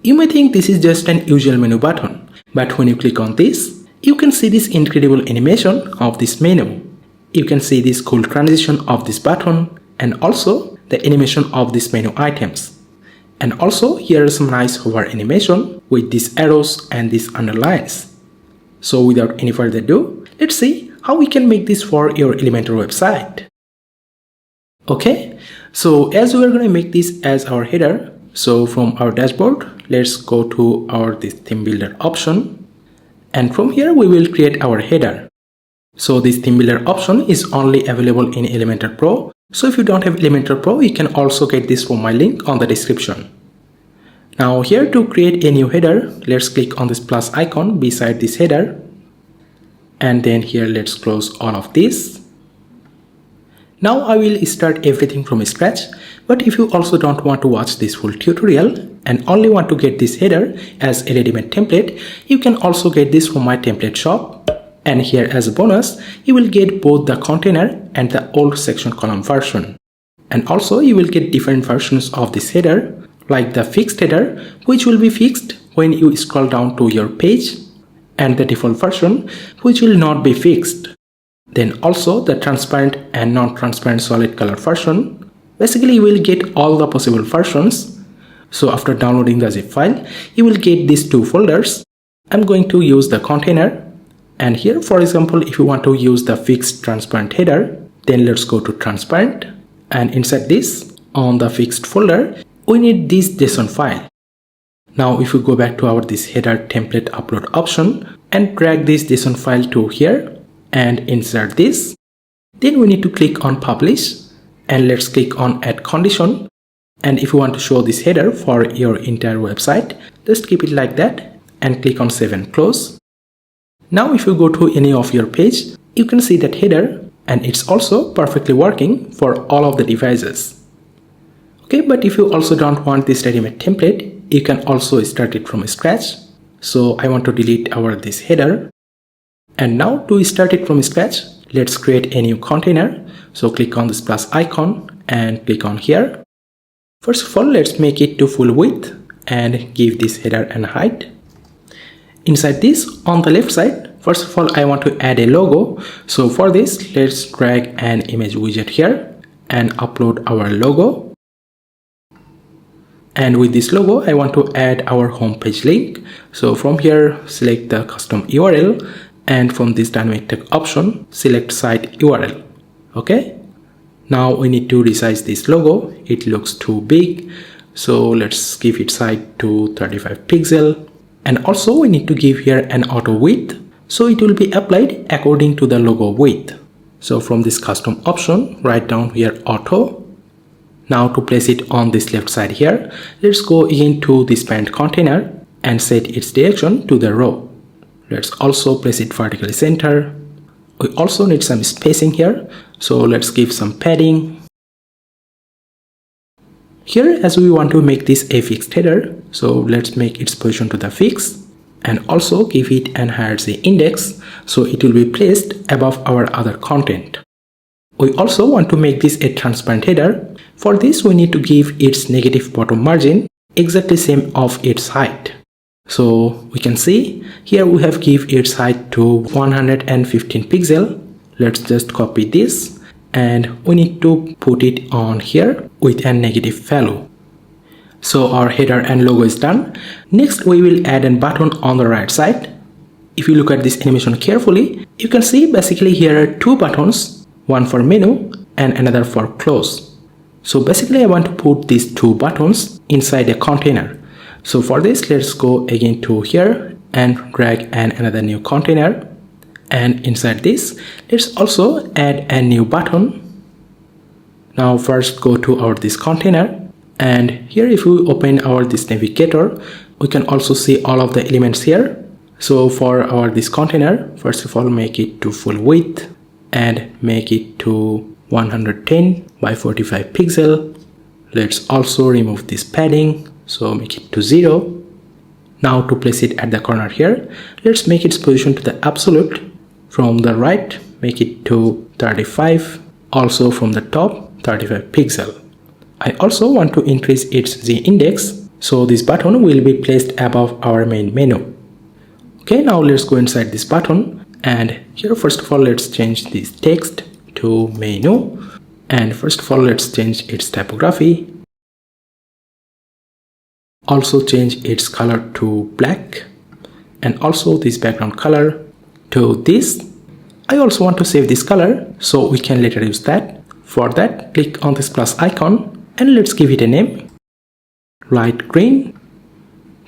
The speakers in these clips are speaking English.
You may think this is just an usual menu button, but when you click on this, you can see this incredible animation of this menu. You can see this cool transition of this button and also the animation of these menu items. And also here is some nice hover animation with these arrows and these underlines. So without any further ado, let's see how we can make this for your Elementor website. Okay, so as we are going to make this as our header, so from our dashboard, let's go to this theme builder option. And from here we will create our header. So this theme builder option is only available in Elementor Pro. So if you don't have Elementor Pro, you can also get this from my link on the description. Now here to create a new header, let's click on this plus icon beside this header. And then here let's close all of this. Now I will start everything from scratch, but if you also don't want to watch this full tutorial and only want to get this header as a ready-made template, you can also get this from my template shop. And here as a bonus, you will get both the container and the old section column version. And also you will get different versions of this header, like the fixed header, which will be fixed when you scroll down to your page, and the default version, which will not be fixed. Then also the transparent and non-transparent solid color version. Basically you will get all the possible versions. So after downloading the zip file, you will get these two folders. I'm going to use the container. And here, for example, if you want to use the fixed transparent header, then let's go to transparent. And inside this, on the fixed folder, we need this JSON file. Now if we go back to this header template upload option and drag this JSON file to here and insert this, then we need to click on publish and let's click on add condition. And if you want to show this header for your entire website, just keep it like that and click on save and close. Now if you go to any of your page, you can see that header and it's also perfectly working for all of the devices. Okay, but if you also don't want this ready-made template, you can also start it from scratch. So I want to delete this header. And now to start it from scratch, let's create a new container. So click on this plus icon and click on here. First of all, let's make it to full width and give this header and height. Inside this, on the left side, first of all, I want to add a logo. So for this, let's drag an image widget here and upload our logo. And with this logo, I want to add our homepage link. So from here, select the custom URL. And from this dynamic text option, select site URL. Okay. Now we need to resize this logo. It looks too big. So let's give its height to 35 pixel. And also we need to give here an auto width. So it will be applied according to the logo width. So from this custom option, write down here auto. Now to place it on this left side here, let's go again to this parent container and set its direction to the row. Let's also place it vertically center. We also need some spacing here. So let's give some padding. Here, as we want to make this a fixed header, so let's make its position to the fix and also give it an hierarchy index so it will be placed above our other content. We also want to make this a transparent header. For this, we need to give its negative bottom margin exactly same of its height. So we can see here we have give its height to 115 pixel. Let's just copy this and we need to put it on here with a negative value. So our header and logo is done. Next we will add a button on the right side. If you look at this animation carefully, you can see basically here are two buttons, one for menu and another for close. So basically I want to put these two buttons inside a container. So for this, let's go again to here and drag another new container. And inside this, let's also add a new button. Now first go to this container. And here if we open this navigator, we can also see all of the elements here. So for this container, first of all, make it to full width and make it to 110 by 45 pixel. Let's also remove this padding. So make it to 0. Now to place it at the corner here, let's make its position to the absolute. From the right, make it to 35. Also from the top, 35 pixel. I also want to increase its Z index So this button will be placed above our main menu. Okay, now let's go inside this button, and here first of all let's change this text to menu, and first of all let's change its typography. Also change its color to black, and also this background color to this. I also want to save this color so we can later use that. For that, click on this plus icon and let's give it a name, light green.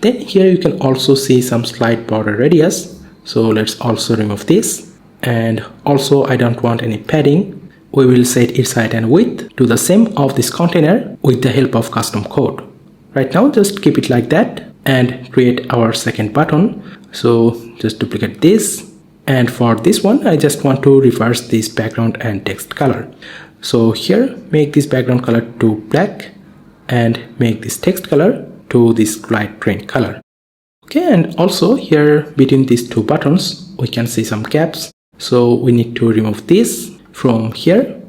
Then here you can also see some slight border radius, so let's also remove this. And also I don't want any padding. We will set its height and width to the same of this container with the help of custom code. Right now just keep it like that and create our second button. So just duplicate this, and for this one I just want to reverse this background and text color. So here make this background color to black and make this text color to this light green color. Okay, and also here between these two buttons we can see some gaps, so we need to remove this from here.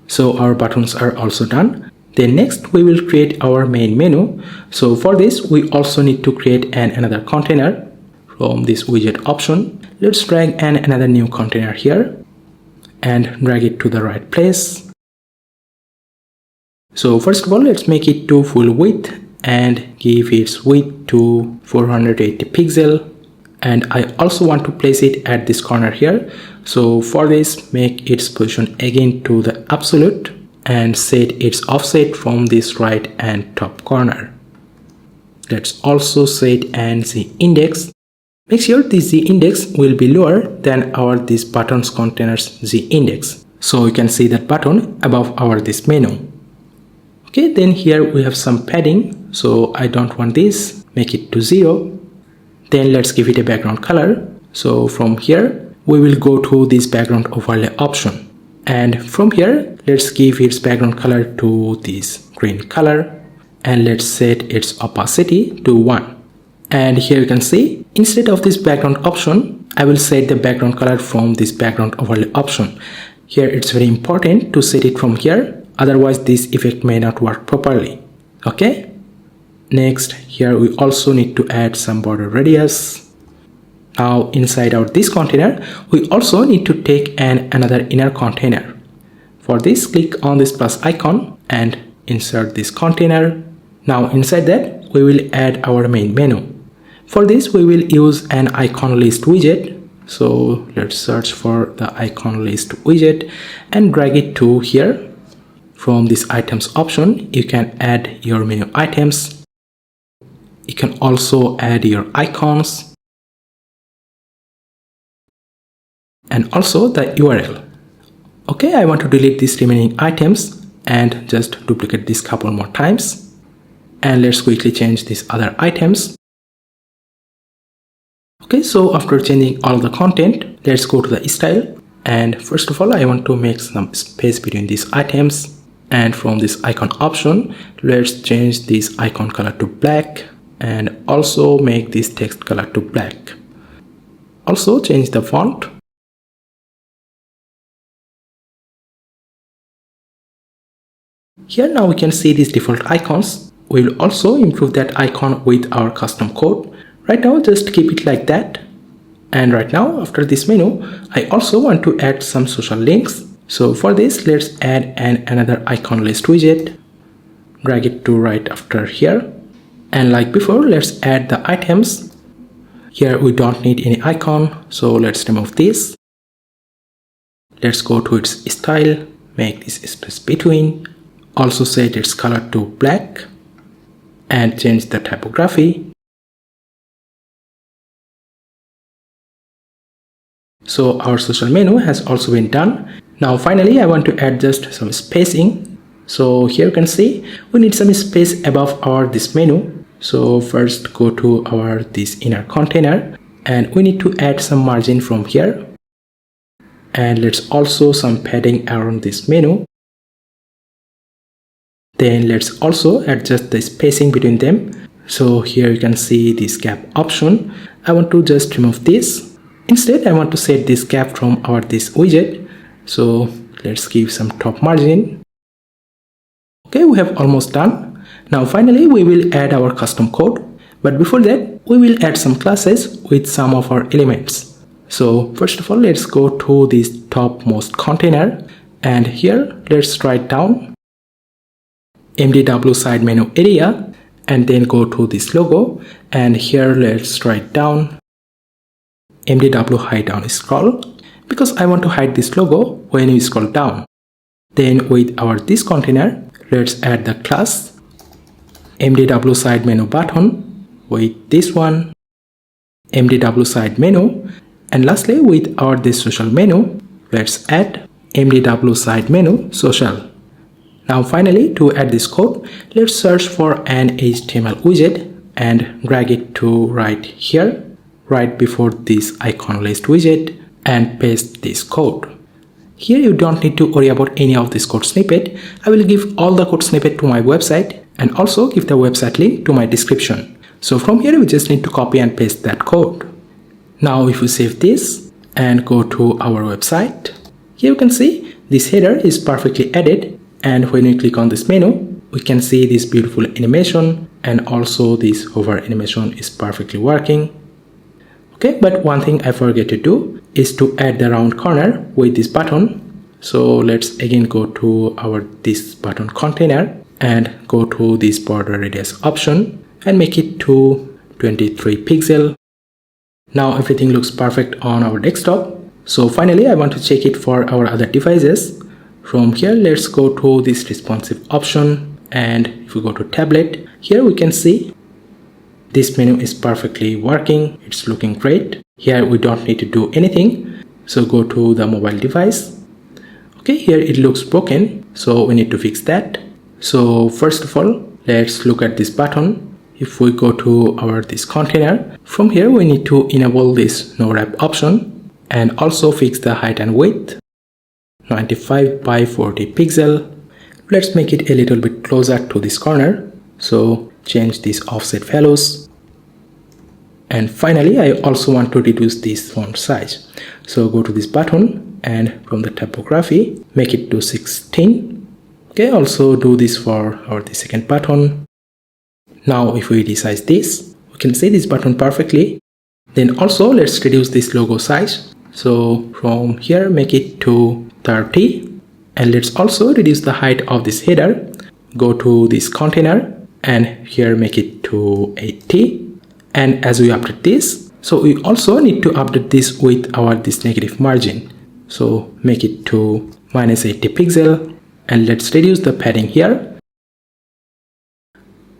So our buttons are also done. Then next we will create our main menu. So for this we also need to create another container. From this widget option, let's drag another new container here and drag it to the right place. So first of all let's make it to full width and give its width to 480 pixel, and I also want to place it at this corner here. So for this, make its position again to the absolute and set its offset from this right and top corner. Let's also set an Z index. Make sure the Z index will be lower than our this button's container's Z index, so you can see that button above our this menu. Okay, then here we have some padding, so I don't want this, make it to 0. Then let's give it a background color. So from here we will go to this background overlay option, and from here let's give its background color to this green color, and let's set its opacity to 1. And here you can see, instead of this background option, I will set the background color from this background overlay option. Here it's very important to set it from here, otherwise this effect may not work properly. Okay. Next, here we also need to add some border radius. Now inside this container, we also need to take another inner container. For this, click on this plus icon and insert this container. Now inside that, we will add our main menu. For this, we will use an icon list widget. So let's search for the icon list widget and drag it to here. From this items option, you can add your menu items. You can also add your icons and also the URL. Okay, I want to delete these remaining items and just duplicate this couple more times. And let's quickly change these other items. Okay, so after changing all the content, let's go to the style. And first of all, I want to make some space between these items. And from this icon option, let's change this icon color to black and also make this text color to black. Also change the font. Here now we can see these default icons. We will also improve that icon with our custom code. Right now just keep it like that. And right now after this menu, I also want to add some social links. So for this, let's add another icon list widget. Drag it to right after here. And like before, let's add the items. Here we don't need any icon, so let's remove this. Let's go to its style, make this space between. Also set its color to black and change the typography. So our social menu has also been done. Now finally I want to add just some spacing. So here you can see we need some space above our this menu. So first go to our this inner container and we need to add some margin from here. And let's also some padding around this menu. Then let's also adjust the spacing between them. So here you can see this gap option. I want to just remove this. Instead, I want to set this gap from our this widget. So let's give some top margin. Okay, we have almost done. Now finally we will add our custom code, but before that we will add some classes with some of our elements. So first of all, let's go to this topmost container, and here let's write down mdw side menu area, and then go to this logo, and here let's write down mdw hide down scroll, because I want to hide this logo when you scroll down. Then with our this container, let's add the class mdw side menu button with this one, mdw side menu, and lastly with our this social menu, let's add mdw side menu social. Now finally, to add this code, let's search for an HTML widget and drag it to right here, right before this icon list widget, and paste this code. Here you don't need to worry about any of this code snippet. I will give all the code snippet to my website and also give the website link to my description. So from here we just need to copy and paste that code. Now if we save this and go to our website, here you can see this header is perfectly added, and when we click on this menu, we can see this beautiful animation, and also this hover animation is perfectly working. Okay, but one thing I forget to do is to add the round corner with this button. So let's again go to our this button container and go to this border radius option and make it to 23 pixel. Now everything looks perfect on our desktop. So finally I want to check it for our other devices. From here let's go to this responsive option, and if we go to tablet, here we can see this menu is perfectly working. It's looking great. Here we don't need to do anything. So go to the mobile device. Okay, here it looks broken, so we need to fix that. So first of all, let's look at this button. If we go to our this container, from here we need to enable this no wrap option and also fix the height and width 95 by 40 pixel. Let's make it a little bit closer to this corner. So change these offset values. And finally, I also want to reduce this font size. So go to this button and from the typography, make it to 16. Okay, also do this for our the second button. Now if we resize this, we can see this button perfectly. Then also let's reduce this logo size. So from here, make it to 30, and let's also reduce the height of this header. Go to this container and here make it to 80, and as we update this, so we also need to update this with our this negative margin. So make it to -80 pixel, and let's reduce the padding here.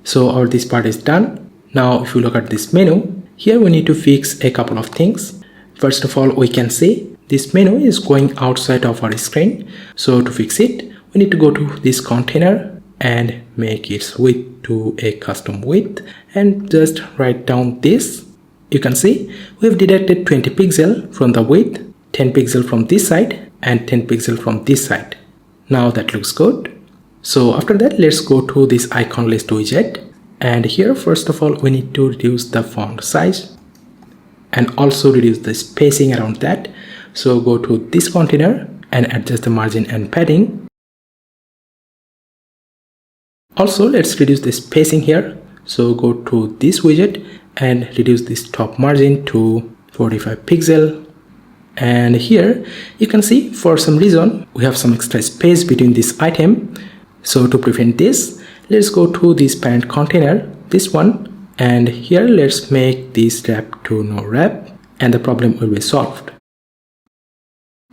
So our this part is done. Now if you look at this menu, here we need to fix a couple of things. First of all, we can see this menu is going outside of our screen. So to fix it, we need to go to this container and make its width to a custom width, and just write down this. You can see we have deducted 20 pixel from the width, 10 pixel from this side, and 10 pixel from this side. Now that looks good. So after that, let's go to this icon list widget, and here first of all we need to reduce the font size and also reduce the spacing around that. So go to this container and adjust the margin and padding. Also let's reduce the spacing here. So go to this widget and reduce this top margin to 45 pixel. And here you can see for some reason we have some extra space between this item. So to prevent this, let's go to this parent container, this one, and here let's make this wrap to no wrap, and the problem will be solved.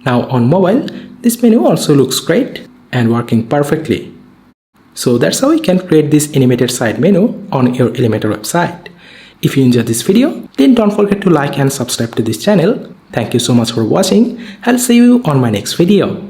Now on mobile, this menu also looks great and working perfectly. So that's how you can create this animated side menu on your Elementor website. If you enjoyed this video, then don't forget to like and subscribe to this channel. Thank you so much for watching. I'll see you on my next video.